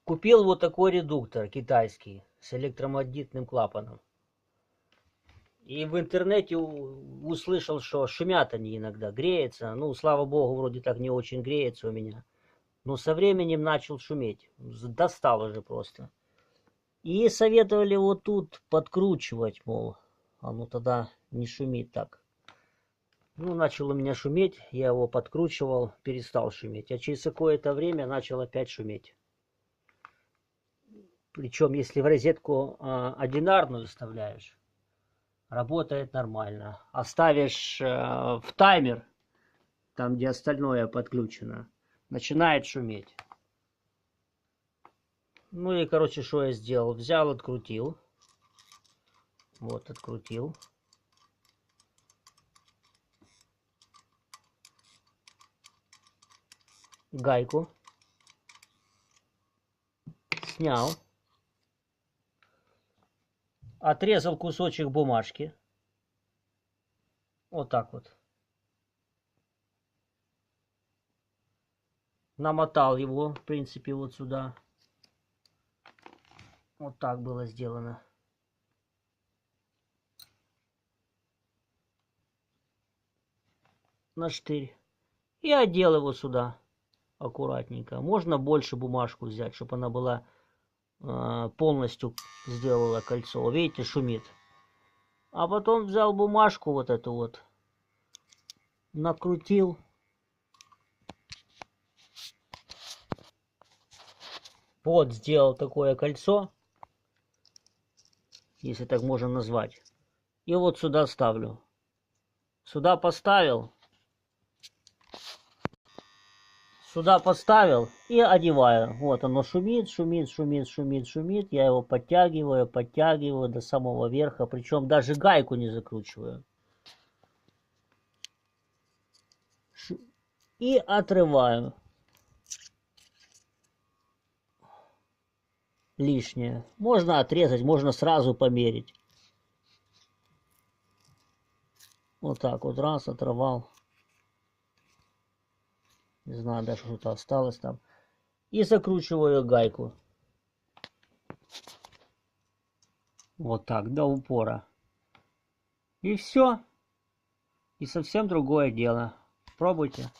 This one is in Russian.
Купил вот такой редуктор китайский с электромагнитным клапаном. И в интернете услышал, что шумят они иногда, греется. Ну, слава богу, вроде так не очень греется у меня. Но со временем начал шуметь. Достал уже просто. И советовали вот тут подкручивать, мол, оно тогда не шумит так. Ну, начал у меня шуметь, я его подкручивал, перестал шуметь. А через какое-то время начал опять шуметь. Причем, если в розетку одинарную вставляешь, работает нормально. Оставишь в таймер, там где остальное подключено, начинает шуметь. Ну и, короче, что я сделал? Взял, открутил. Вот, открутил. Гайку. Снял. Отрезал кусочек бумажки. Вот так вот. Намотал его, в принципе, вот сюда. Вот так было сделано. На штырь. И одел его сюда аккуратненько. Можно больше бумажку взять, чтобы она была полностью сделала кольцо. Видите, шумит. А потом взял бумажку вот эту вот, накрутил. Вот сделал такое кольцо, если так можно назвать. И вот сюда ставлю. Сюда поставил. Сюда поставил и одеваю. Вот оно шумит, шумит, шумит, шумит, шумит. Я его подтягиваю, подтягиваю до самого верха. Причем даже гайку не закручиваю. И отрываю лишнее. Можно отрезать, можно сразу померить. Вот так вот раз оторвал. Не знаю, даже что-то осталось там. И закручиваю гайку. Вот так, до упора. И все. И совсем другое дело. Пробуйте.